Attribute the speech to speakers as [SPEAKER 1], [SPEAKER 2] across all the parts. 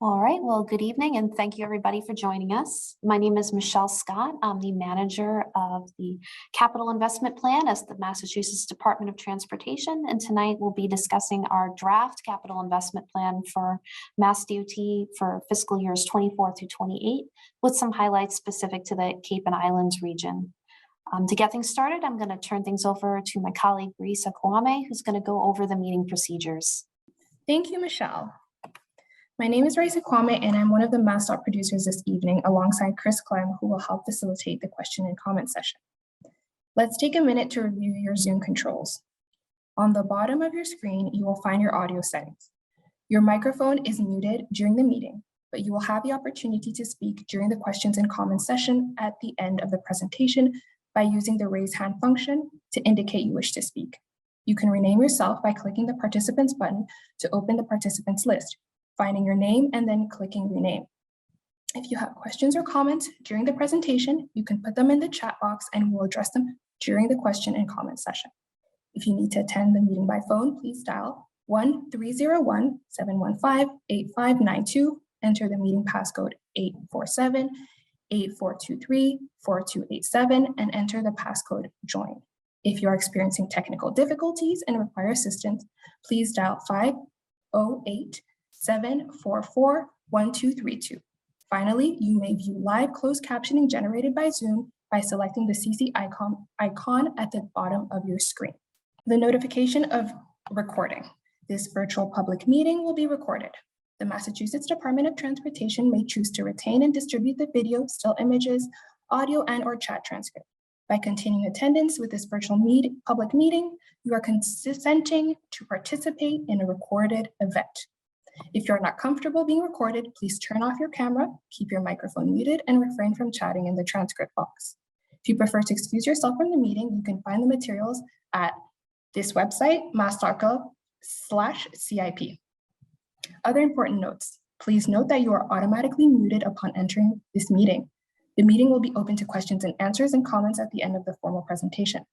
[SPEAKER 1] All right, well, good evening and thank you everybody for joining us. My name is Michelle Scott. I'm the manager of the Capital Investment Plan as the Massachusetts Department of Transportation. And tonight we'll be discussing our draft capital investment plan for MassDOT for fiscal years 24 through 28 with some highlights specific to the Cape and Islands region. To get things started, I'm going to turn things over to my colleague, Risa Kwame, who's going to go over the meeting procedures.
[SPEAKER 2] Thank you, Michelle. My name is Raisa Kwame, and I'm one of the MassDOT producers this evening, alongside Chris Clem, who will help facilitate the question and comment session. Let's take a minute to review your Zoom controls. On the bottom of your screen, you will find your audio settings. Your microphone is muted during the meeting, but you will have the opportunity to speak during the questions and comments session at the end of the presentation by using the raise hand function to indicate you wish to speak. You can rename yourself by clicking the participants button to open the participants list, finding your name and then clicking rename. If you have questions or comments during the presentation, you can put them in the chat box and we'll address them during the question and comment session. If you need to attend the meeting by phone, please dial 1-301-715-8592, enter the meeting passcode 847-8423-4287, and enter the passcode JOIN. If you are experiencing technical difficulties and require assistance, please dial 508-744-1232. Finally, you may view live closed captioning generated by Zoom by selecting the CC icon at the bottom of your screen. The notification of recording. This virtual public meeting will be recorded. The Massachusetts Department of Transportation may choose to retain and distribute the video, still images, audio, and/or chat transcript. By continuing attendance with this virtual public meeting, you are consenting to participate in a recorded event. If you're not comfortable being recorded, please turn off your camera, keep your microphone muted, and refrain from chatting in the transcript box. If you prefer to excuse yourself from the meeting, you can find the materials at this website, mass.gov/CIP. Other important notes. Please note that you are automatically muted upon entering this meeting. The meeting will be open to questions and answers and comments at the end of the formal presentation.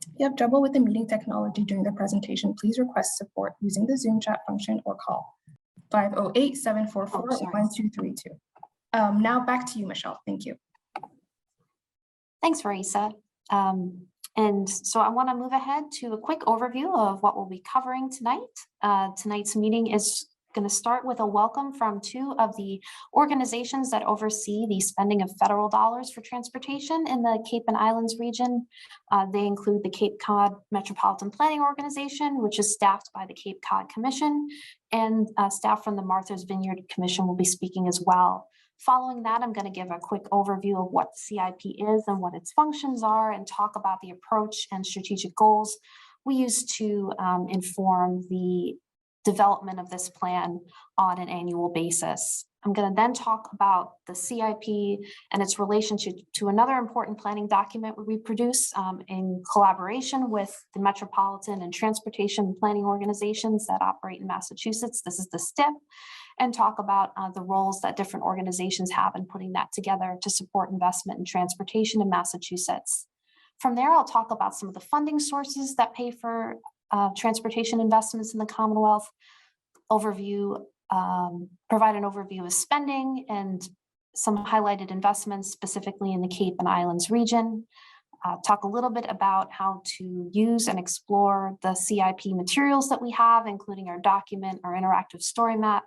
[SPEAKER 2] If you have trouble with the meeting technology during the presentation, please request support using the Zoom chat function or call 508-744-1232. Now back to you, Michelle. Thank you.
[SPEAKER 1] Thanks, Marisa. And so I want to move ahead to a quick overview of what we'll be covering tonight. Tonight's meeting is going to start with a welcome from two of the organizations that oversee the spending of federal dollars for transportation in the Cape and Islands region. They include the Cape Cod Metropolitan Planning Organization, which is staffed by the Cape Cod Commission, and staff from the Martha's Vineyard Commission will be speaking as well. Following that, I'm going to give a quick overview of what the CIP is and what its functions are, and talk about the approach and strategic goals we use to inform the development of this plan on an annual basis. I'm going to then talk about the CIP and its relationship to another important planning document we produce in collaboration with the metropolitan and transportation planning organizations that operate in Massachusetts. This is the STIP, and talk about the roles that different organizations have in putting that together to support investment in transportation in Massachusetts. From there, I'll talk about some of the funding sources that pay for transportation investments in the Commonwealth, provide an overview of spending and some highlighted investments specifically in the Cape and Islands region, talk a little bit about how to use and explore the CIP materials that we have, including our document, our interactive story map.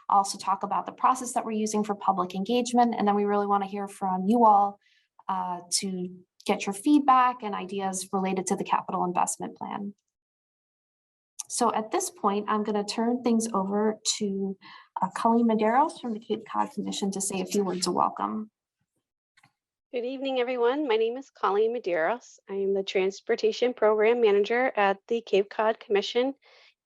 [SPEAKER 1] I'll also talk about the process that we're using for public engagement, and then we really want to hear from you all to get your feedback and ideas related to the capital investment plan. So at this point, I'm going to turn things over to Colleen Medeiros from the Cape Cod Commission to say a few words of welcome.
[SPEAKER 3] Good evening, everyone. My name is Colleen Medeiros. I am the Transportation Program Manager at the Cape Cod Commission,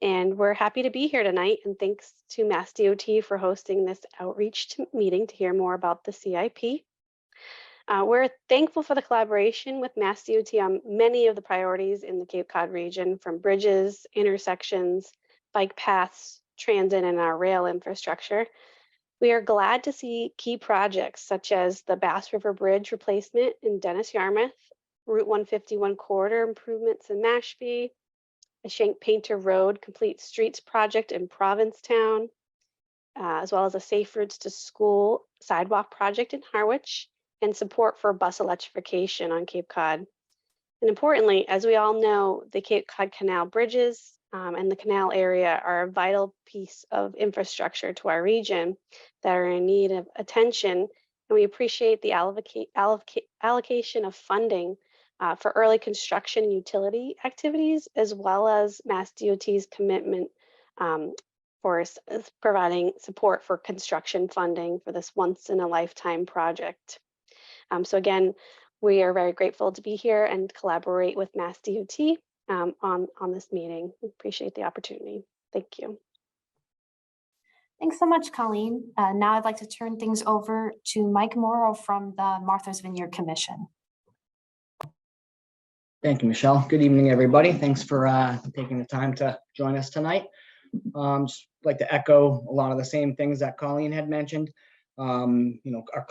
[SPEAKER 3] and we're happy to be here tonight. And thanks to MassDOT for hosting this outreach meeting to hear more about the CIP. We're thankful for the collaboration with MassDOT on many of the priorities in the Cape Cod region, from bridges, intersections, bike paths, transit, and our rail infrastructure. We are glad to see key projects such as the Bass River Bridge replacement in Dennis Yarmouth, Route 151 corridor improvements in Mashpee, a Shank Painter Road Complete Streets project in Provincetown, as well as a Safe Routes to School sidewalk project in Harwich, and support for bus electrification on Cape Cod. And importantly, as we all know, the Cape Cod Canal bridges and the canal area are a vital piece of infrastructure to our region that are in need of attention. And we appreciate the allocation of funding for early construction and utility activities, as well as MassDOT's commitment for providing support for construction funding for this once in a lifetime project. So again, we are very grateful to be here and collaborate with MassDOT on this meeting. We appreciate the opportunity. Thank you.
[SPEAKER 1] Thanks so much, Colleen. Now I'd like to turn things over to Mike Morrow from the Martha's Vineyard Commission.
[SPEAKER 4] Thank you, Michelle. Good evening, everybody. Thanks for taking the time to join us tonight. Just like to echo a lot of the same things that Colleen had mentioned. Our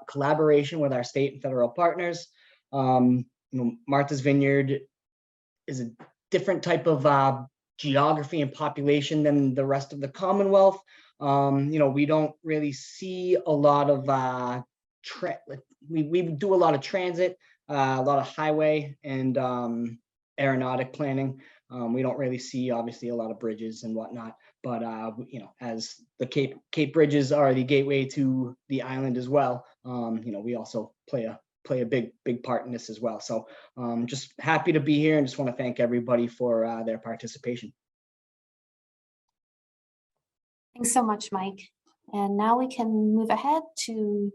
[SPEAKER 4] collaboration with our state and federal partners. Martha's Vineyard is a different type of geography and population than the rest of the Commonwealth. We don't really see a lot of we do a lot of transit, a lot of highway and aeronautic planning. We don't really see, obviously, a lot of bridges and whatnot, but as the Cape bridges are the gateway to the island as well, we also play a big part in this as well. So just happy to be here and just want to thank everybody for their participation.
[SPEAKER 1] Thanks so much, Mike. And now we can move ahead to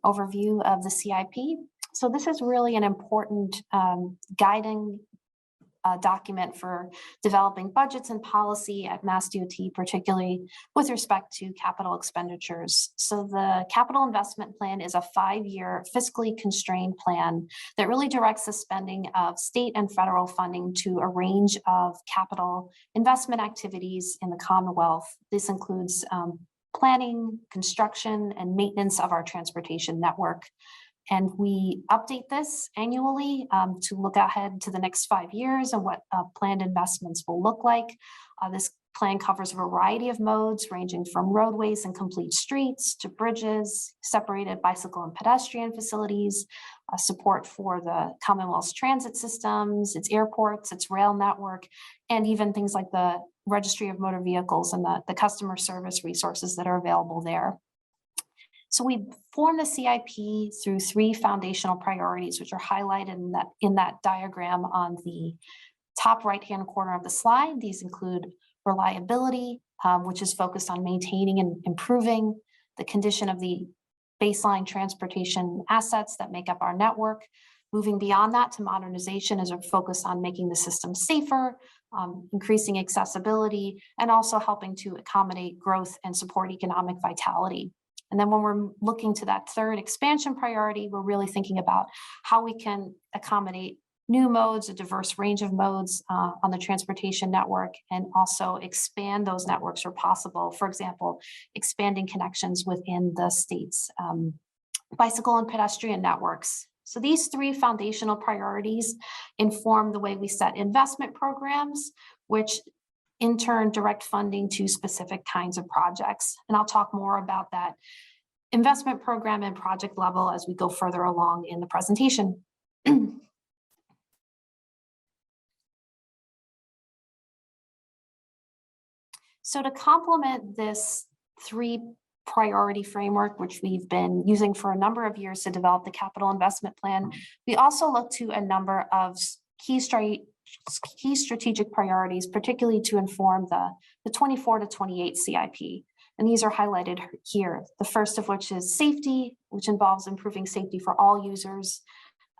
[SPEAKER 1] overview of the CIP. So this is really an important guiding document for developing budgets and policy at MassDOT, particularly with respect to capital expenditures. So the capital investment plan is a 5-year fiscally constrained plan that really directs the spending of state and federal funding to a range of capital investment activities in the Commonwealth. This includes planning, construction, and maintenance of our transportation network. And we update this annually to look ahead to the next 5 years and what planned investments will look like. This plan covers a variety of modes ranging from roadways and complete streets to bridges, separated bicycle and pedestrian facilities, support for the Commonwealth's transit systems, its airports, its rail network, and even things like the registry of motor vehicles and the customer service resources that are available there. So we form the CIP through 3 foundational priorities, which are highlighted in that diagram on the top right-hand corner of the slide. These include reliability, which is focused on maintaining and improving the condition of the baseline transportation assets that make up our network. Moving beyond that to modernization is a focus on making the system safer, increasing accessibility, and also helping to accommodate growth and support economic vitality. And then when we're looking to that 3rd expansion priority, we're really thinking about how we can accommodate new modes, a diverse range of modes on the transportation network, and also expand those networks where possible. For example, expanding connections within the state's bicycle and pedestrian networks. So these 3 foundational priorities inform the way we set investment programs, which in turn direct funding to specific kinds of projects. And I'll talk more about that investment program and project level as we go further along in the presentation. So to complement this 3 priority framework, which we've been using for a number of years to develop the capital investment plan, we also look to a number of key strategic priorities, particularly to inform the 24 to 28 CIP. And these are highlighted here. The first of which is safety, which involves improving safety for all users,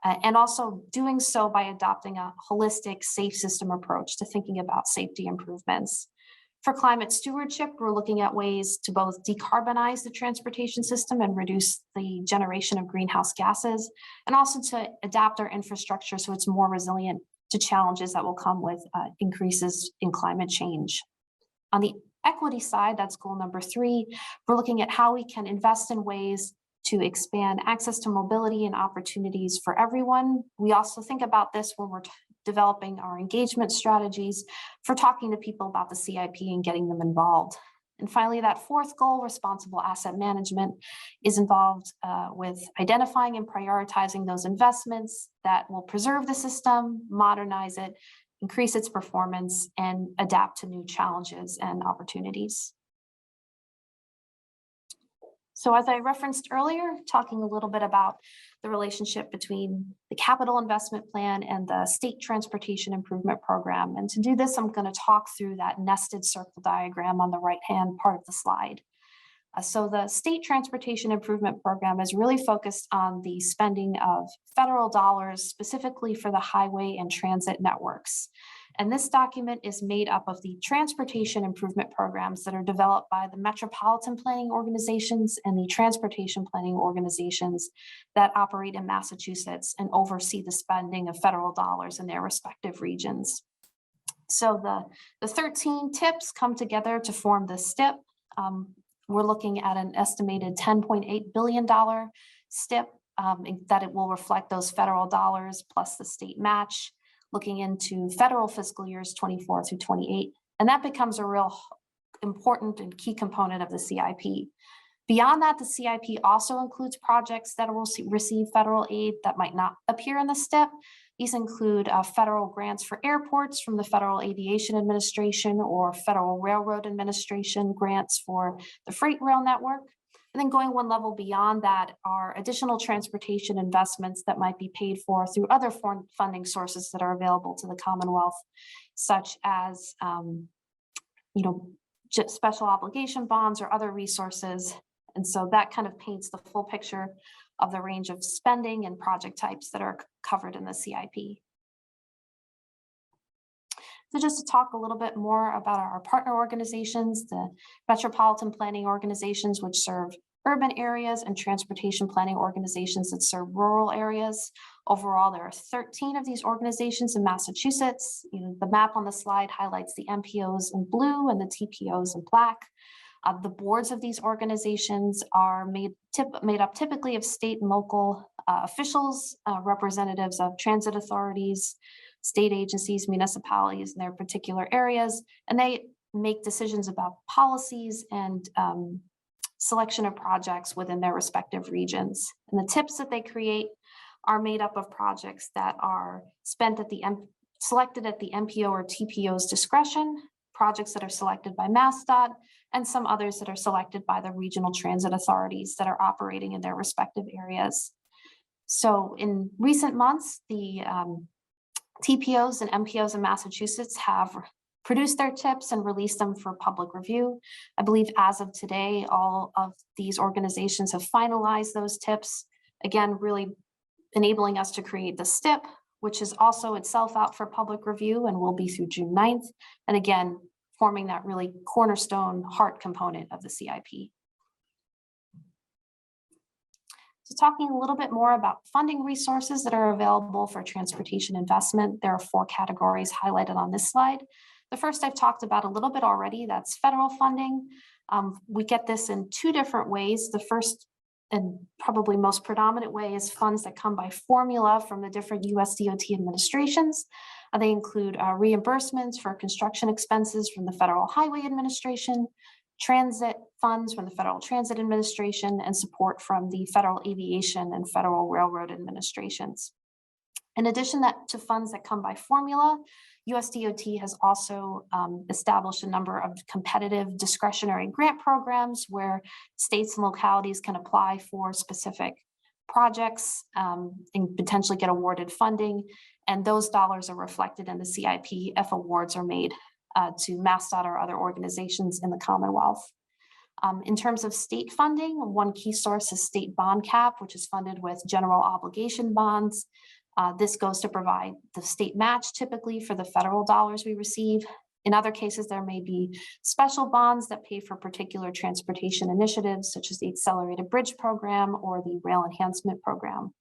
[SPEAKER 1] and also doing so by adopting a holistic, safe system approach to thinking about safety improvements. For climate stewardship, we're looking at ways to both decarbonize the transportation system and reduce the generation of greenhouse gases, and also to adapt our infrastructure so it's more resilient to challenges that will come with increases in climate change. On the equity side, that's goal number 3, we're looking at how we can invest in ways to expand access to mobility and opportunities for everyone. We also think about this when we're developing our engagement strategies for talking to people about the CIP and getting them involved. And finally, that fourth goal, responsible asset management, is involved with identifying and prioritizing those investments that will preserve the system, modernize it, increase its performance, and adapt to new challenges and opportunities. So as I referenced earlier, talking a little bit about the relationship between the capital investment plan and the state transportation improvement program. And to do this, I'm going to talk through that nested circle diagram on the right-hand part of the slide. So the state transportation improvement program is really focused on the spending of federal dollars specifically for the highway and transit networks. And this document is made up of the transportation improvement programs that are developed by the metropolitan planning organizations and the transportation planning organizations that operate in Massachusetts and oversee the spending of federal dollars in their respective regions. So the 13 tips come together to form this STIP. We're looking at an estimated $10.8 billion STIP that it will reflect those federal dollars plus the state match, looking into federal fiscal years 24 through 28. And that becomes a real important and key component of the CIP. Beyond that, the CIP also includes projects that will receive federal aid that might not appear in the STIP. These include federal grants for airports from the Federal Aviation Administration or Federal Railroad Administration grants for the freight rail network. And then going one level beyond that are additional transportation investments that might be paid for through other funding sources that are available to the Commonwealth, such as special obligation bonds or other resources. And so that kind of paints the full picture of the range of spending and project types that are covered in the CIP. So just to talk a little bit more about our partner organizations, the metropolitan planning organizations, which serve urban areas, and transportation planning organizations that serve rural areas. Overall, there are 13 of these organizations in Massachusetts. The map on the slide highlights the MPOs in blue and the TPOs in black. The boards of these organizations are made up typically of state and local officials, representatives of transit authorities, state agencies, municipalities in their particular areas, and they make decisions about policies and selection of projects within their respective regions. And the tips that they create are made up of projects that are selected at the MPO or TPO's discretion, projects that are selected by MassDOT, and some others that are selected by the regional transit authorities that are operating in their respective areas. So in recent months, the TPOs and MPOs in Massachusetts have produced their tips and released them for public review. I believe as of today, all of these organizations have finalized those tips, again, really enabling us to create the STIP, which is also itself out for public review and will be through June 9th. And again, forming that really cornerstone heart component of the CIP. So talking a little bit more about funding resources that are available for transportation investment, there are 4 categories highlighted on this slide. The first I've talked about a little bit already, that's federal funding. We get this in 2 different ways. The first and probably most predominant way is funds that come by formula from the different USDOT administrations. They include reimbursements for construction expenses from the Federal Highway Administration, transit funds from the Federal Transit Administration, and support from the Federal Aviation and Federal Railroad Administrations. In addition to funds that come by formula, USDOT has also established a number of competitive discretionary grant programs where states and localities can apply for specific projects and potentially get awarded funding. And those dollars are reflected in the CIP if awards are made to MassDOT or other organizations in the Commonwealth. In terms of state funding, one key source is state bond cap, which is funded with general obligation bonds. This goes to provide the state match typically for the federal dollars we receive. In other cases, there may be special bonds that pay for particular transportation initiatives, such as the Accelerated Bridge Program or the Rail Enhancement Program.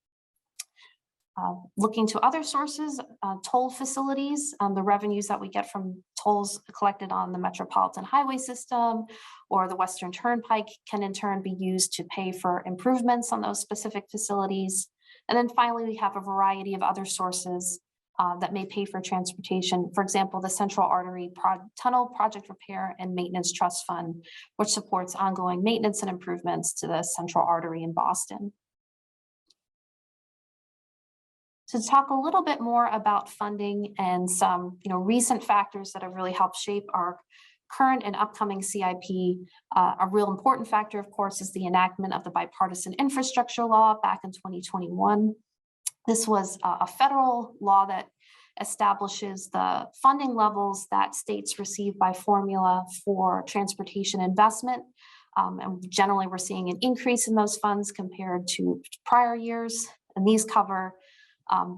[SPEAKER 1] Looking to other sources, toll facilities, the revenues that we get from tolls collected on the Metropolitan Highway System or the Western Turnpike can in turn be used to pay for improvements on those specific facilities. And then finally, we have a variety of other sources that may pay for transportation. For example, the Central Artery Tunnel Project Repair and Maintenance Trust Fund, which supports ongoing maintenance and improvements to the Central Artery in Boston. To talk a little bit more about funding and some recent factors that have really helped shape our current and upcoming CIP, a real important factor, of course, is the enactment of the Bipartisan Infrastructure Law back in 2021. This was a federal law that establishes the funding levels that states receive by formula for transportation investment. And generally, we're seeing an increase in those funds compared to prior years. And these cover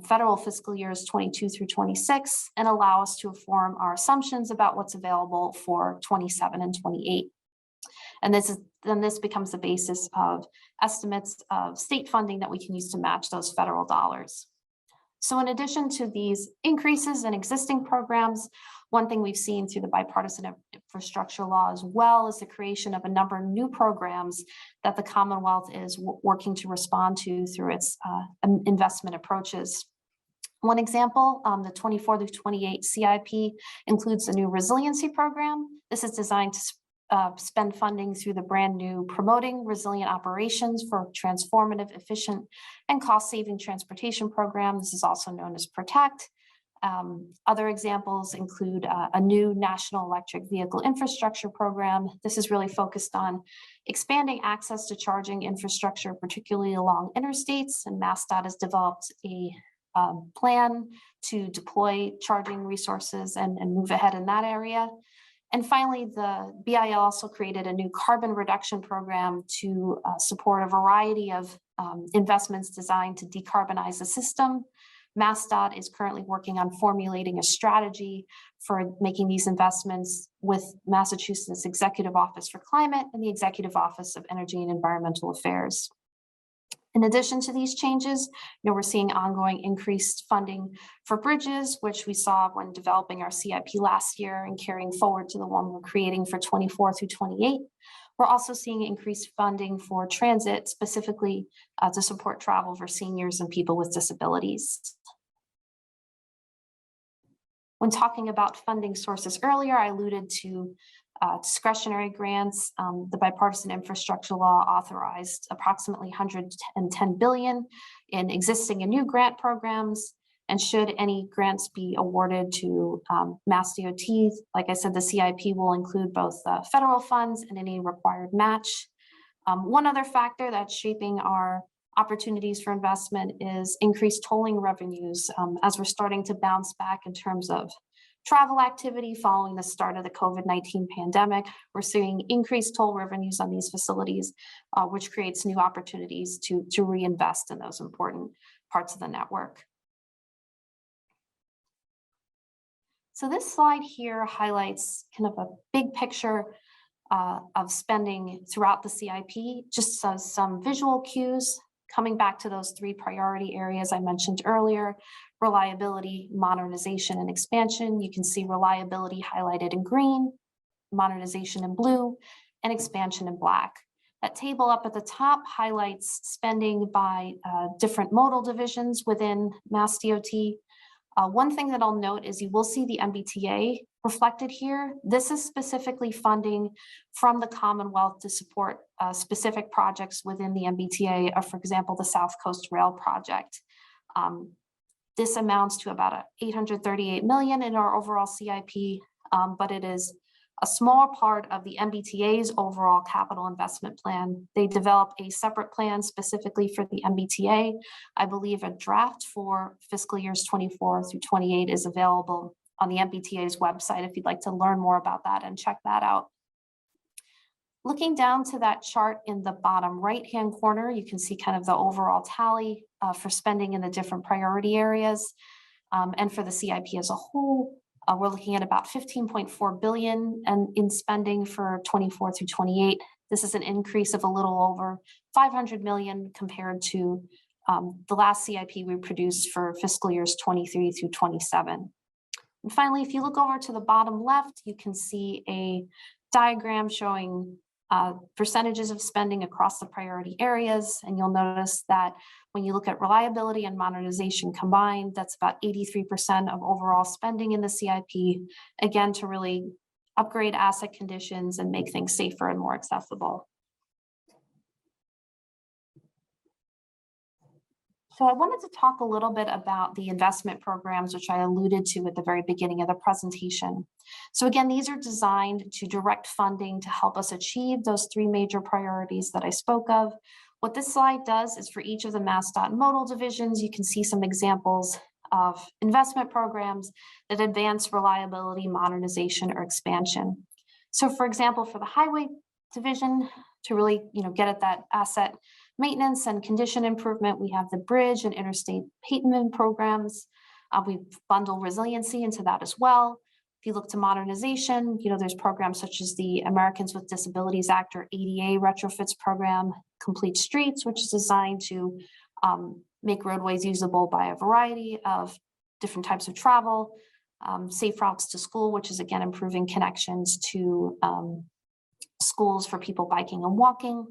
[SPEAKER 1] federal fiscal years 22 through 26 and allow us to inform our assumptions about what's available for 27 and 28. And this becomes the basis of estimates of state funding that we can use to match those federal dollars. So in addition to these increases in existing programs, one thing we've seen through the Bipartisan Infrastructure Law as well is the creation of a number of new programs that the Commonwealth is working to respond to through its investment approaches. One example, the 24 to 28 CIP includes a new resiliency program. This is designed to spend funding through the brand new Promoting Resilient Operations for Transformative, Efficient, and Cost-Saving Transportation Program. This is also known as PROTECT. Other examples include a new National Electric Vehicle Infrastructure Program. This is really focused on expanding access to charging infrastructure, particularly along interstates, and MassDOT has developed a plan to deploy charging resources and move ahead in that area. And finally, the BIL also created a new carbon reduction program to support a variety of investments designed to decarbonize the system. MassDOT is currently working on formulating a strategy for making these investments with Massachusetts Executive Office for Climate and the Executive Office of Energy and Environmental Affairs. In addition to these changes, we're seeing ongoing increased funding for bridges, which we saw when developing our CIP last year and carrying forward to the one we're creating for 24 through 28. We're also seeing increased funding for transit, specifically to support travel for seniors and people with disabilities. When talking about funding sources earlier, I alluded to discretionary grants. The Bipartisan Infrastructure Law authorized approximately $110 billion in existing and new grant programs. And should any grants be awarded to MassDOT, like I said, the CIP will include both federal funds and any required match. One other factor that's shaping our opportunities for investment is increased tolling revenues as we're starting to bounce back in terms of travel activity following the start of the COVID-19 pandemic. We're seeing increased toll revenues on these facilities, which creates new opportunities to reinvest in those important parts of the network. So this slide here highlights kind of a big picture of spending throughout the CIP, just as some visual cues. Coming back to those three priority areas I mentioned earlier, reliability, modernization, and expansion. You can see reliability highlighted in green, modernization in blue, and expansion in black. That table up at the top highlights spending by different modal divisions within MassDOT. One thing that I'll note is you will see the MBTA reflected here. This is specifically funding from the Commonwealth to support specific projects within the MBTA, for example, the South Coast Rail Project. This amounts to about $838 million in our overall CIP, but it is a small part of the MBTA's overall capital investment plan. They develop a separate plan specifically for the MBTA. I believe a draft for fiscal years 24 through 28 is available on the MBTA's website if you'd like to learn more about that and check that out. Looking down to that chart in the bottom right-hand corner, you can see kind of the overall tally for spending in the different priority areas. And for the CIP as a whole, we're looking at about $15.4 billion in spending for 24 through 28. This is an increase of a little over $500 million compared to the last CIP we produced for fiscal years 23 through 27. And finally, if you look over to the bottom left, you can see a diagram showing percentages of spending across the priority areas. And you'll notice that when you look at reliability and modernization combined, that's about 83% of overall spending in the CIP, again, to really upgrade asset conditions and make things safer and more accessible. So I wanted to talk a little bit about the investment programs, which I alluded to at the very beginning of the presentation. So again, these are designed to direct funding to help us achieve those three major priorities that I spoke of. What this slide does is for each of the MassDOT modal divisions, you can see some examples of investment programs that advance reliability, modernization, or expansion. So for example, for the highway division, to really get at that asset maintenance and condition improvement, we have the bridge and interstate pavement programs. We bundle resiliency into that as well. If you look to modernization, there's programs such as the Americans with Disabilities Act or ADA retrofits program, Complete Streets, which is designed to make roadways usable by a variety of different types of travel, Safe Routes to School, which is again improving connections to schools for people biking and walking.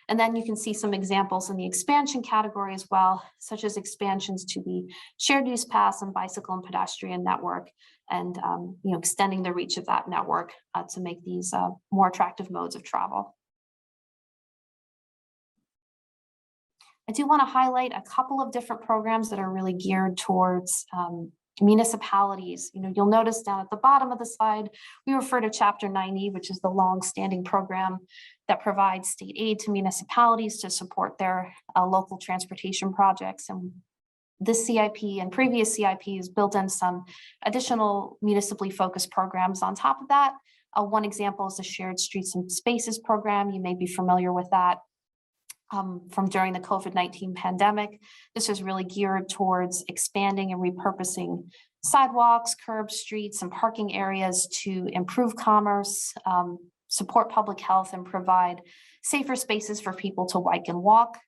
[SPEAKER 1] And then you can see some examples in the expansion category as well, such as expansions to the shared use paths and bicycle and pedestrian network, and extending the reach of that network to make these more attractive modes of travel. I do want to highlight a couple of different programs that are really geared towards municipalities. You'll notice down at the bottom of the slide, we refer to Chapter 90, which is the long-standing program that provides state aid to municipalities to support their local transportation projects. And this CIP and previous CIPs built in some additional municipally focused programs on top of that. One example is the Shared Streets and Spaces program. You may be familiar with that from during the COVID-19 pandemic. This is really geared towards expanding and repurposing sidewalks, curbs, streets, and parking areas to improve commerce, support public health, and provide safer spaces for people to bike and walk.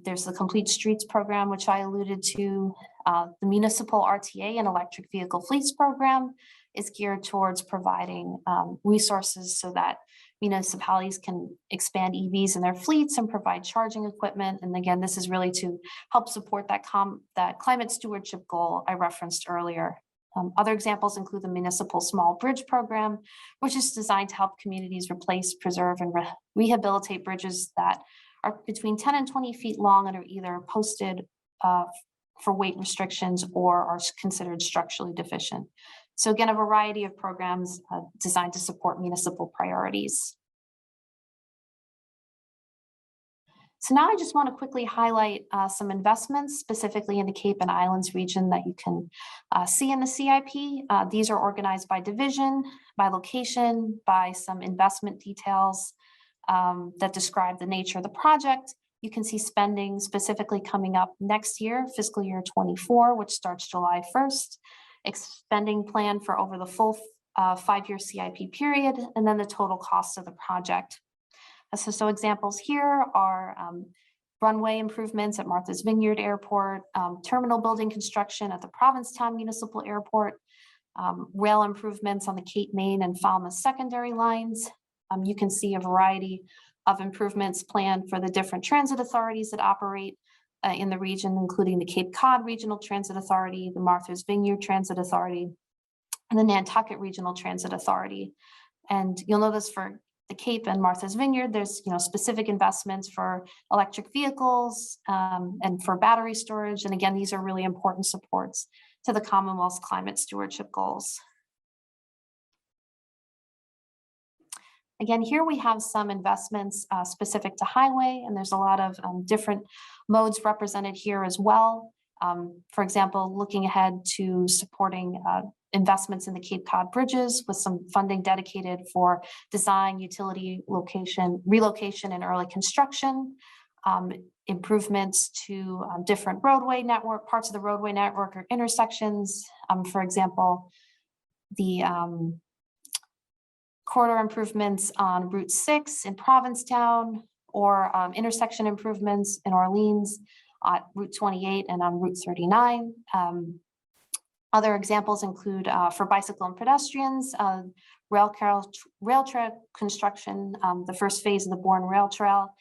[SPEAKER 1] There's the Complete Streets program, which I alluded to. The Municipal RTA and Electric Vehicle Fleets program is geared towards providing resources so that municipalities can expand EVs in their fleets and provide charging equipment. And again, this is really to help support that climate stewardship goal I referenced earlier. Other examples include the Municipal Small Bridge Program, which is designed to help communities replace, preserve, and rehabilitate bridges that are between 10 and 20 feet long and are either posted for weight restrictions or are considered structurally deficient. So again, a variety of programs designed to support municipal priorities. So now I just want to quickly highlight some investments specifically in the Cape and Islands region that you can see in the CIP. These are organized by division, by location, by some investment details that describe the nature of the project. You can see spending specifically coming up next year, fiscal year 24, which starts July 1st. Spending plan for over the full 5-year CIP period, and then the total cost of the project. So examples here are runway improvements at Martha's Vineyard Airport, terminal building construction at the Provincetown Municipal Airport, rail improvements on the Cape Main and Falmouth secondary lines. You can see a variety of improvements planned for the different transit authorities that operate in the region, including the Cape Cod Regional Transit Authority, the Martha's Vineyard Transit Authority, and the Nantucket Regional Transit Authority. And you'll notice for the Cape and Martha's Vineyard, there's specific investments for electric vehicles and for battery storage. And again, these are really important supports to the Commonwealth's climate stewardship goals. Again, here we have some investments specific to highway, and there's a lot of different modes represented here as well. For example, looking ahead to supporting investments in the Cape Cod bridges with some funding dedicated for design, utility, relocation, and early construction. Improvements to different roadway network, parts of the roadway network or intersections. For example, the corridor improvements on Route 6 in Provincetown, or intersection improvements in Orleans, Route 28 and on Route 39. Other examples include for bicycle and pedestrians, rail trail construction, the first phase of the Bourne Rail Trail.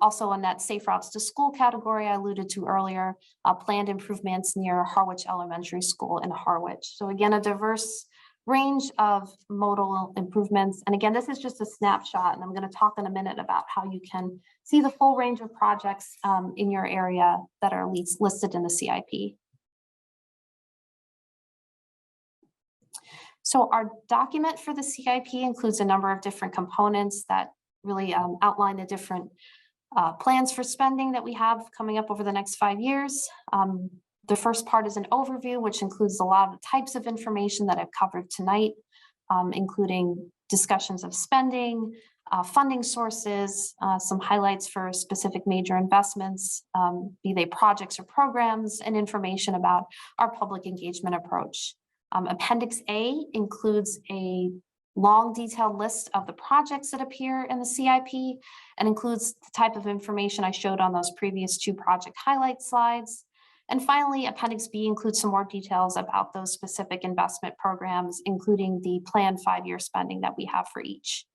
[SPEAKER 1] Also in that safe routes to school category I alluded to earlier, planned improvements near Harwich Elementary School in Harwich. So again, a diverse range of modal improvements. And again, this is just a snapshot, and I'm going to talk in a minute about how you can see the full range of projects in your area that are listed in the CIP. So our document for the CIP includes a number of different components that really outline the different plans for spending that we have coming up over the next 5 years. The first part is an overview, which includes a lot of the types of information that I've covered tonight, including discussions of spending, funding sources, some highlights for specific major investments, be they projects or programs, and information about our public engagement approach. Appendix A includes a long detailed list of the projects that appear in the CIP and includes the type of information I showed on those previous 2 project highlight slides. And finally, Appendix B includes some more details about those specific investment programs, including the planned 5-year spending that we have for each.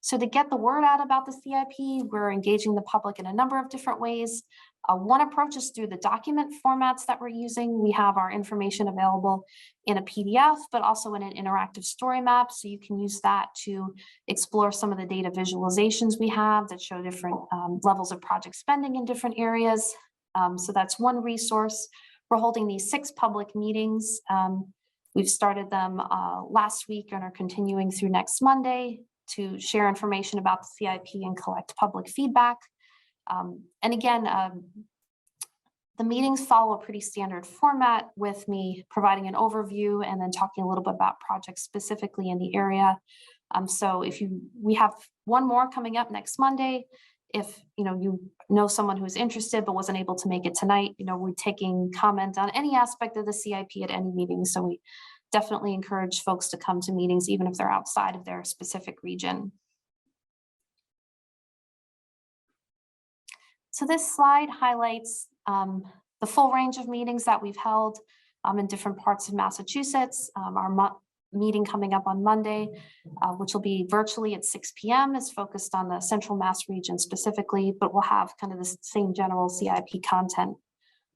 [SPEAKER 1] So to get the word out about the CIP, we're engaging the public in a number of different ways. One approach is through the document formats that we're using. We have our information available in a PDF, but also in an interactive story map. So you can use that to explore some of the data visualizations we have that show different levels of project spending in different areas. So that's one resource. We're holding these 6 public meetings. We've started them last week and are continuing through next Monday to share information about the CIP and collect public feedback. And again, the meetings follow a pretty standard format with me providing an overview and then talking a little bit about projects specifically in the area. So we have one more coming up next Monday. If you know someone who is interested but wasn't able to make it tonight, we're taking comment on any aspect of the CIP at any meeting. So we definitely encourage folks to come to meetings, even if they're outside of their specific region. So this slide highlights the full range of meetings that we've held in different parts of Massachusetts. Our meeting coming up on Monday, which will be virtually at 6 p.m. is focused on the Central Mass region specifically, but we'll have kind of the same general CIP content.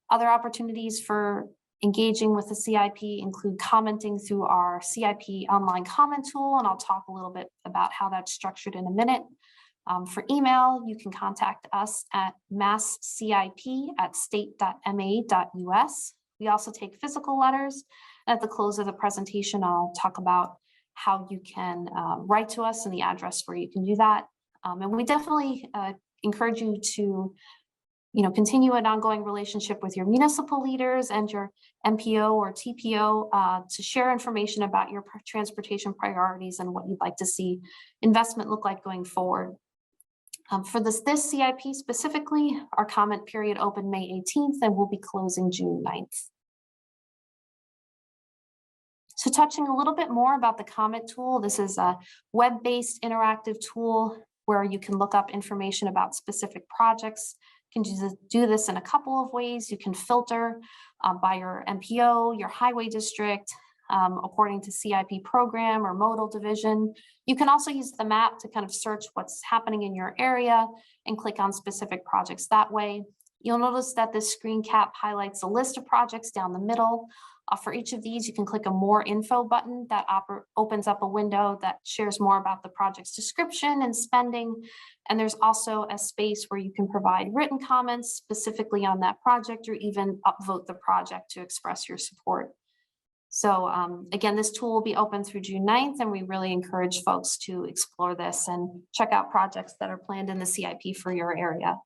[SPEAKER 1] Other opportunities for engaging with the CIP include commenting through our CIP online comment tool, and I'll talk a little bit about how that's structured in a minute. For email, you can contact us at masscip@state.ma.us. We also take physical letters. At the close of the presentation, I'll talk about how you can write to us and the address where you can do that. And we definitely encourage you to continue an ongoing relationship with your municipal leaders and your MPO or TPO to share information about your transportation priorities and what you'd like to see investment look like going forward. For this CIP specifically, our comment period opened May 18th and will be closing June 9th. So touching a little bit more about the comment tool, this is a web-based interactive tool where you can look up information about specific projects. You can do this in a couple of ways. You can filter by your MPO, your highway district, according to CIP program or modal division. You can also use the map to kind of search what's happening in your area and click on specific projects that way. You'll notice that this screen cap highlights a list of projects down the middle. For each of these, you can click a more info button that opens up a window that shares more about the project's description and spending. And there's also a space where you can provide written comments specifically on that project or even upvote the project to express your support. So again, this tool will be open through June 9th, and we really encourage folks to explore this and check out projects that are planned in the CIP for your area.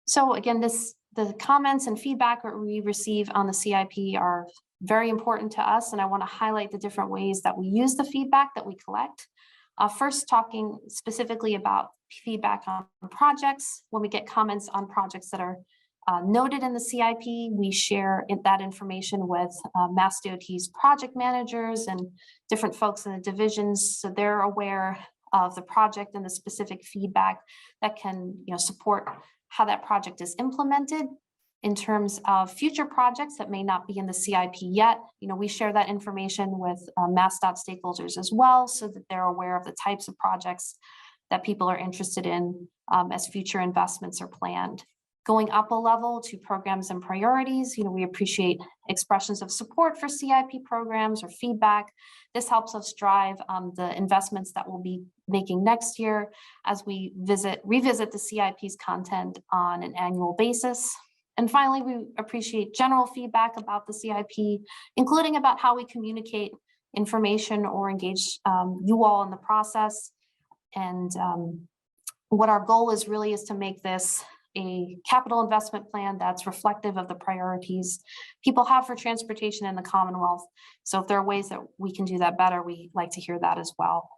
[SPEAKER 1] So again, the comments and feedback that we receive on the CIP are very important to us, and I want to highlight the different ways that we use the feedback that we collect. First, talking specifically about feedback on projects. When we get comments on projects that are noted in the CIP, we share that information with MassDOT's project managers and different folks in the divisions, so they're aware of the project and the specific feedback that can support how that project is implemented. in terms of future projects that may not be in the CIP yet. We share that information with MassDOT stakeholders as well, so that they're aware of the types of projects that people are interested in as future investments are planned. Going up a level to programs and priorities, we appreciate expressions of support for CIP programs or feedback. This helps us drive the investments that we'll be making next year as we revisit the CIP's content on an annual basis. And finally, we appreciate general feedback about the CIP, including about how we communicate information or engage you all in the process. And what our goal is to make this a capital investment plan that's reflective of the priorities people have for transportation in the Commonwealth. So if there are ways that we can do that better, we like to hear that as well.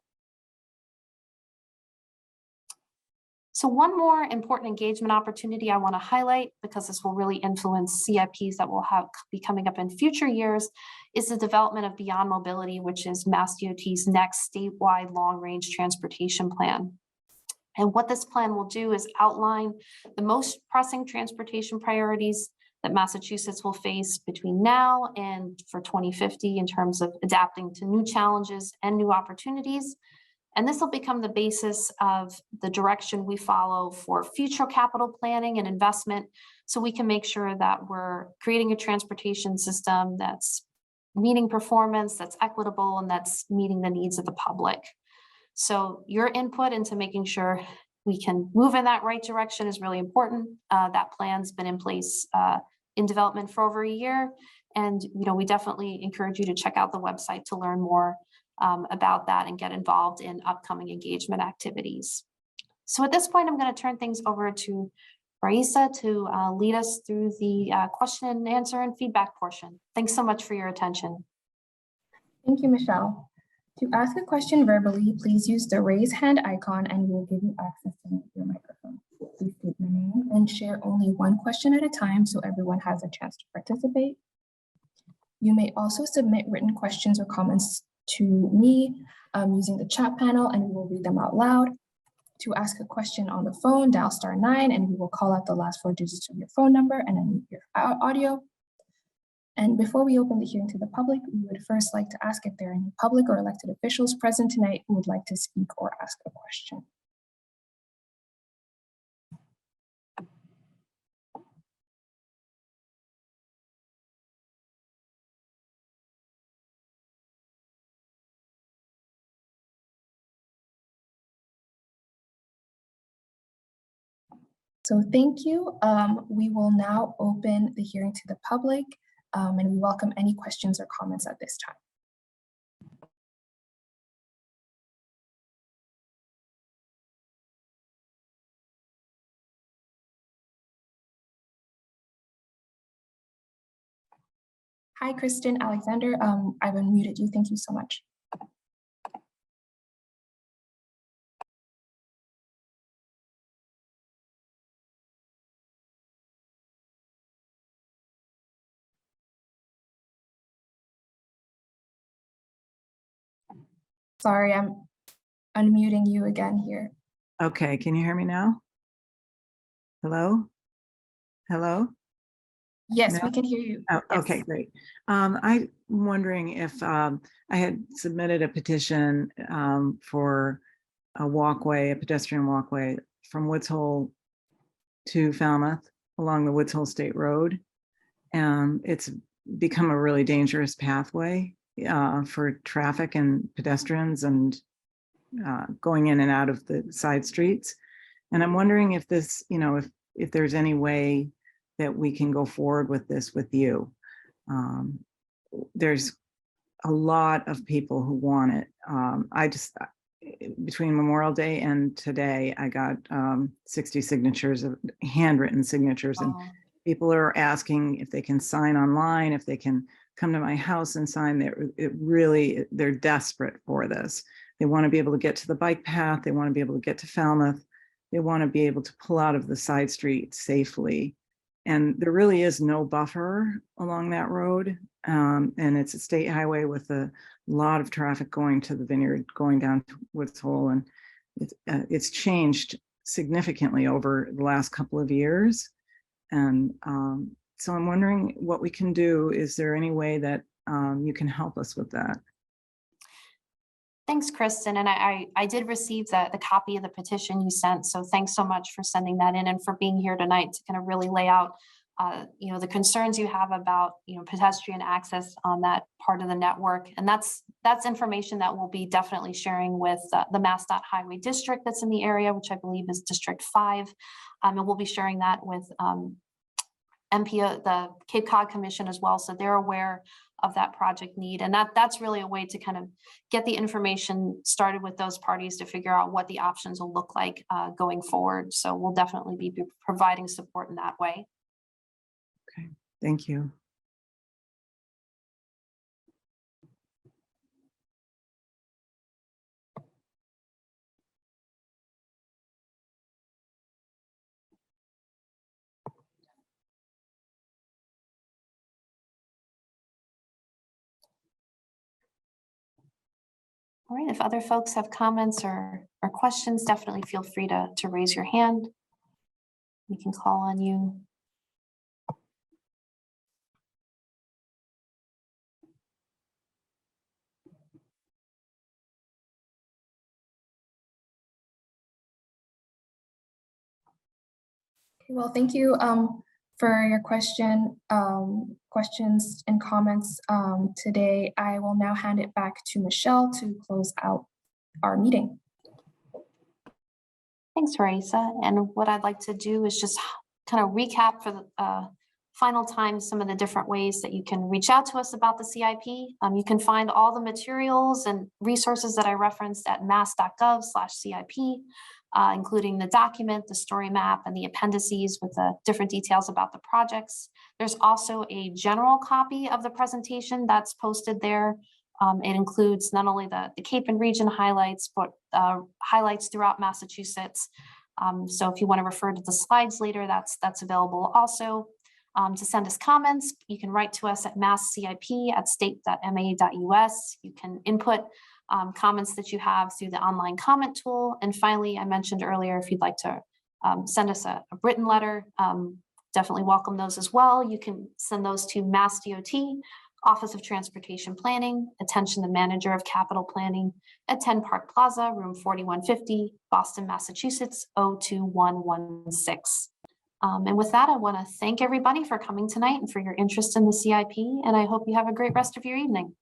[SPEAKER 1] So one more important engagement opportunity I want to highlight, because this will really influence CIPs that will be coming up in future years, is the development of Beyond Mobility, which is MassDOT's next statewide long-range transportation plan. And what this plan will do is outline the most pressing transportation priorities that Massachusetts will face between now and for 2050 in terms of adapting to new challenges and new opportunities. And this will become the basis of the direction we follow for future capital planning and investment, so we can make sure that we're creating a transportation system that's meeting performance, that's equitable, and that's meeting the needs of the public. So your input into making sure we can move in that right direction is really important. That plan's been in place in development for over a year. And we definitely encourage you to check out the website to learn more about that and get involved in upcoming engagement activities. So at this point, I'm going to turn things over to Raisa to lead us through the question and answer and feedback portion. Thanks so much for your attention.
[SPEAKER 2] Thank you, Michelle. To ask a question verbally, please use the raise hand icon and we will give you access to your microphone. Please state your name and share only one question at a time so everyone has a chance to participate. You may also submit written questions or comments to me using the chat panel, and we will read them out loud. To ask a question on the phone, dial *9 and we will call out the last 4 digits of your phone number and then your audio. And before we open the hearing to the public, we would first like to ask if there are any public or elected officials present tonight who would like to speak or ask a question. So thank you. We will now open the hearing to the public, and we welcome any questions or comments at this time. Hi, Kristen Alexander. I've unmuted you. Thank you so much. Sorry, I'm unmuting you again here.
[SPEAKER 5] Okay, can you hear me now? Hello? Hello?
[SPEAKER 2] Yes,
[SPEAKER 5] No?
[SPEAKER 2] we can hear you.
[SPEAKER 5] Oh,
[SPEAKER 2] Yes.
[SPEAKER 5] okay, great. I'm wondering if I had submitted a petition for a walkway, a pedestrian walkway from Woods Hole to Falmouth along the Woods Hole State Road. It's become a really dangerous pathway for traffic and pedestrians and going in and out of the side streets. And I'm wondering if this, if there's any way that we can go forward with this with you. There's a lot of people who want it. Between Memorial Day and today, I got 60 signatures, of handwritten signatures, and people are asking if they can sign online, if they can come to my house and sign. They're desperate for this. They want to be able to get to the bike path. They want to be able to get to Falmouth. They want to be able to pull out of the side street safely. And there really is no buffer along that road. And it's a state highway with a lot of traffic going to the Vineyard, going down to Woods Hole. And it's changed significantly over the last couple of years. And So I'm wondering what we can do. Is there any way that you can help us with that?
[SPEAKER 1] Thanks, Kristen. And I did receive the copy of the petition you sent. So thanks so much for sending that in and for being here tonight to kind of really lay out, the concerns you have about, pedestrian access on that part of the network. And that's information that we'll be definitely sharing with the MassDOT Highway District that's in the area, which I believe is District 5. And we'll be sharing that with MPO, the Cape Cod Commission as well. So they're aware of that project need. And that's really a way to kind of get the information started with those parties to figure out what the options will look like going forward. So we'll definitely be providing support in that way.
[SPEAKER 5] Okay, thank you.
[SPEAKER 1] All right, if other folks have comments or questions, definitely feel free to raise your hand. We can call on you.
[SPEAKER 2] Okay, well, thank you for your questions and comments today. I will now hand it back to Michelle to close out our meeting.
[SPEAKER 1] Thanks, Raisa. And what I'd like to do is just kind of recap for the final time some of the different ways that you can reach out to us about the CIP. You can find all the materials and resources that I referenced at mass.gov/CIP, including the document, the story map, and the appendices with the different details about the projects. There's also a general copy of the presentation that's posted there. It includes not only the Cape and region highlights, but highlights throughout Massachusetts. So if you want to refer to the slides later, that's available also. To send us comments, you can write to us at masscip@state.ma.us. You can input comments that you have through the online comment tool. And finally, I mentioned earlier, if you'd like to send us a written letter, definitely welcome those as well. You can send those to MassDOT, Office of Transportation Planning, attention the Manager of Capital Planning at 10 Park Plaza, room 4150, Boston, Massachusetts, 02116. And with that, I want to thank everybody for coming tonight and for your interest in the CIP. And I hope you have a great rest of your evening.